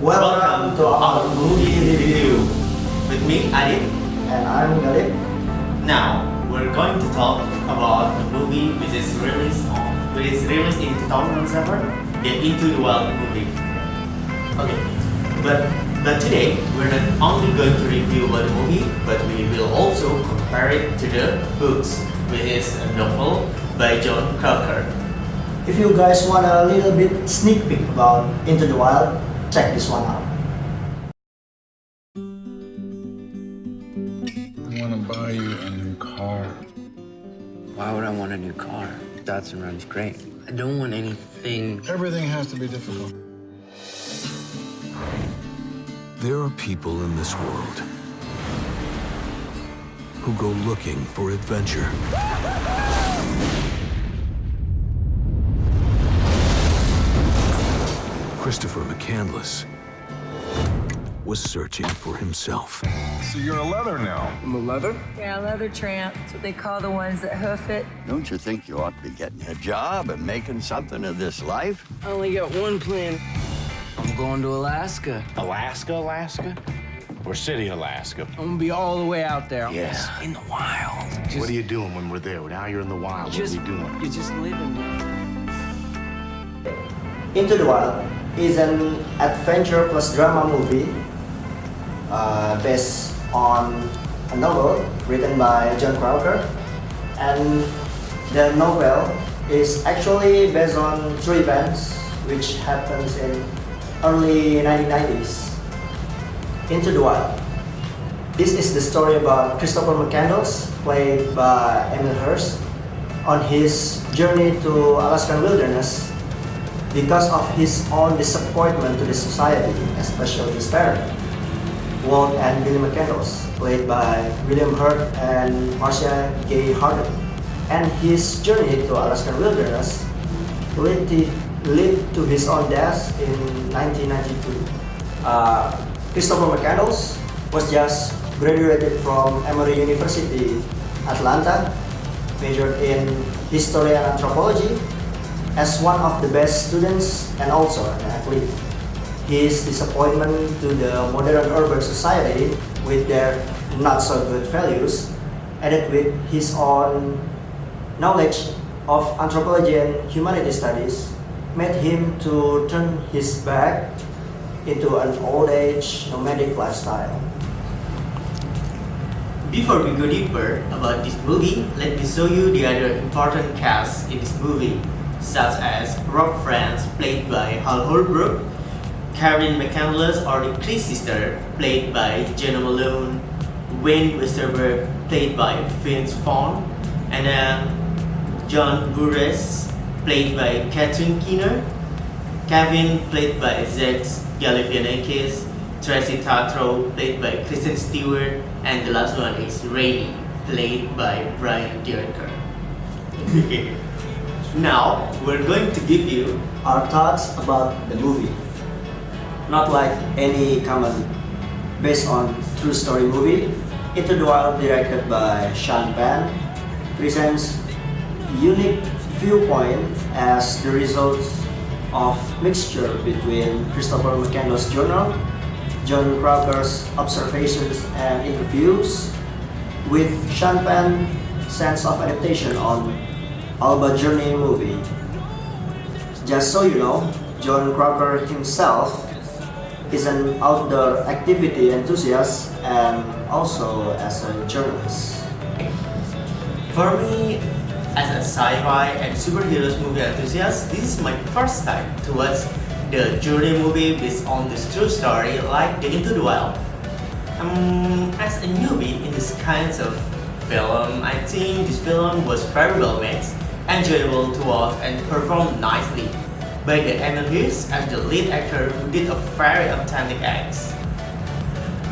Welcome to our movie review. With me, Adit. And I'm Adit. Now we're going to talk about the movie which is released in 2007, the Into the Wild movie. Okay, but today we're not only going to review about the movie, but we will also compare it to the books, which is a novel by Jon Krakauer. If you guys want a little bit sneak peek about Into the Wild, check this one out. I want to buy you a new car. Why would I want a new car? Datsun runs great. I don't want anything. Everything has to be difficult. There are people in this world who go looking for adventure. Christopher McCandless was searching for himself. So you're a leather now. I'm a leather? Yeah, leather tramp. That's what they call the ones that hoof it. Don't you think you ought to be getting a job and making something of this life? I only got one plan. I'm going to Alaska. Alaska? Or City, Alaska? I'm gonna be all the way out there. Yes. In the wild. What are you doing when we're there? Now you're in the wild. Just, what are you doing? You're just living. Into the Wild is an adventure plus drama movie based on a novel written by Jon Krakauer, and the novel is actually based on true events which happens in early 1990s. Into the Wild. This is the story about Christopher McCandless, played by Emil Hirsch, on his journey to Alaskan wilderness because of his own disappointment to the society, especially his parents, Walt and Billy McCandless, played by William Hurt and Marcia Gay Harden, and his journey to Alaskan wilderness led to his own death in 1992. Christopher McCandless was just graduated from Emory University, Atlanta, majored in history and anthropology. As one of the best students and also an athlete, his disappointment to the modern urban society with their not so good values, added with his own knowledge of anthropology and humanity studies, made him to turn his back into an old-age nomadic lifestyle. Before we go deeper about this movie, let me show you the other important cast in this movie, such as Rob Friends, played by Hal Holbrook, Karen McCandless or the Cree sister, played by Jenna Malone, Wayne Westerberg, played by Vince Vaughn, and then John Buress, played by Catherine Keener, Kevin, played by Zach Galifianakis, Tracy Tatro, played by Kristen Stewart, and the last one is Rainey, played by Brian Dereker. Now, we're going to give you Our thoughts about the movie. Not like any comedy, based on true story movie, Into the Wild, directed by Sean Penn, presents unique viewpoint as the result of mixture between Christopher McCandless' journal, Jon Krakauer's observations and interviews, with Sean Penn's sense of adaptation on Alba Journey movie. Just so you know, Jon Krakauer himself is an outdoor activity enthusiast and also as a journalist. For me, as a sci-fi and superheroes movie enthusiast, this is my first time to watch the journey movie based on this true story like the Into the Wild. As a newbie in this kinds of film, I think this film was very well made, enjoyable to watch and performed nicely by the Emil Hirsch as the lead actor who did a very authentic act.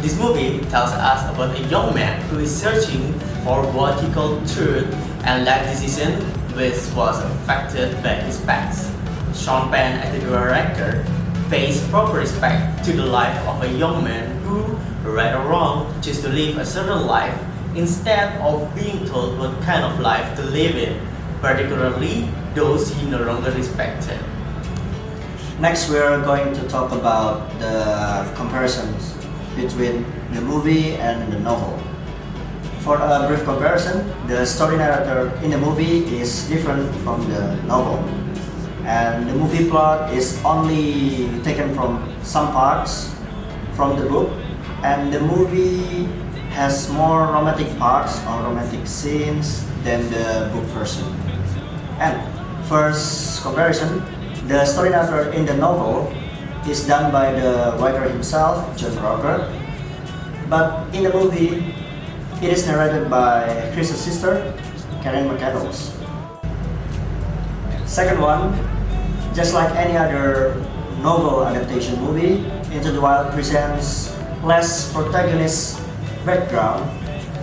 This movie tells us about a young man who is searching for what he called truth and life decision which was affected by his past. Sean Penn as the director pays proper respect to the life of a young man who, right or wrong, chose to live a certain life instead of being told what kind of life to live in, particularly those he no longer respected. Next, we're going to talk about the comparisons between the movie and the novel. For a brief comparison, the story narrator in the movie is different from the novel, and the movie plot is only taken from some parts from the book, and the movie has more romantic parts or romantic scenes than the book version. And first comparison, the story narrator in the novel is done by the writer himself, Jon Krakauer, but in the movie, it is narrated by Chris's sister, Karen McCandless. Second one, just like any other novel adaptation movie, Into the Wild presents less protagonist background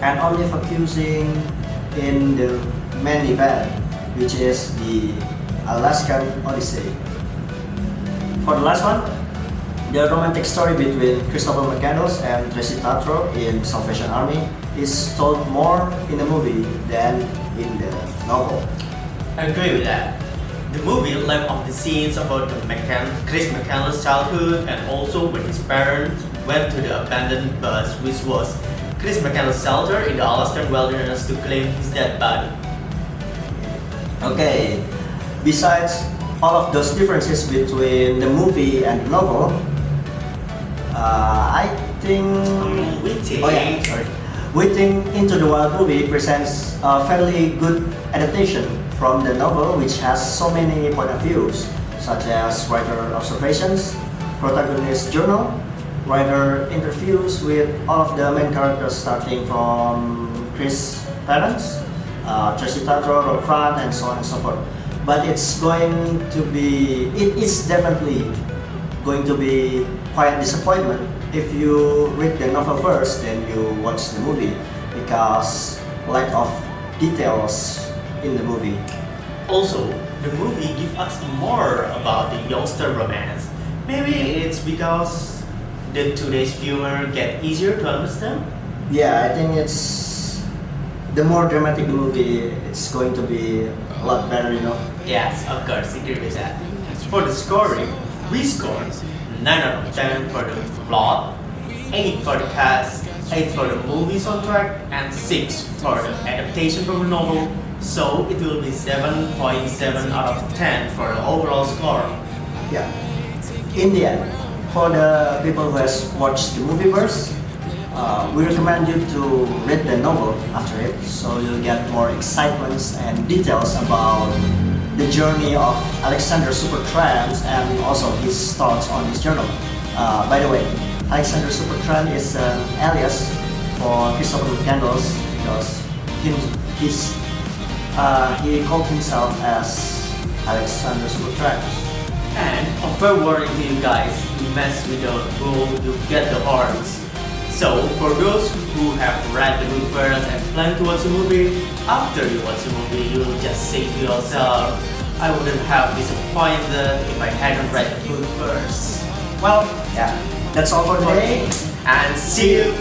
and only focusing in the main event, which is the Alaskan Odyssey. For the last one, the romantic story between Christopher McCandless and Tracy Tatro in Salvation Army is told more in the movie than in the novel. I agree with that. The movie left off the scenes about Chris McCandless' childhood and also when his parents went to the abandoned bus, which was Chris McCandless' shelter in the Alaskan wilderness to claim his dead body. Okay, besides all of those differences between the movie and the novel, I think... We think Into the Wild movie presents a fairly good adaptation from the novel, which has so many point of views, such as writer observations, protagonist journal, writer interviews with all of the main characters starting from Chris' parents, Tracy Tatro, Rob Fran, and so on and so forth. But it is definitely going to be quite a disappointment if you read the novel first, then you watch the movie, because lack of details in the movie. Also, the movie gives us more about the youngster romance. Maybe it's because the today's viewer get easier to understand? Yeah, I think it's the more dramatic the movie, it's going to be a lot better, you know. Yes, of course, agree with that. For the scoring, we scored 9 out of 10 for the plot, 8 for the cast, 8 for the movie soundtrack, and 6 for the adaptation from the novel. So it will be 7.7 out of 10 for the overall score. Yeah. In the end, for the people who has watched the movie first, we recommend you to read the novel after it, so you'll get more excitements and details about the journey of Alexander Supertramp and also his thoughts on his journal. By the way, Alexander Supertramp is an alias for Christopher McCandless because he called himself as Alexander Supertramp. And a fair warning to you guys, you mess with the bull, you get the horns. So for those who have read the book first and plan to watch the movie, after you watch the movie, you will just say to yourself, I wouldn't have disappointed if I hadn't read the book first. Well, yeah, that's all for today. And see you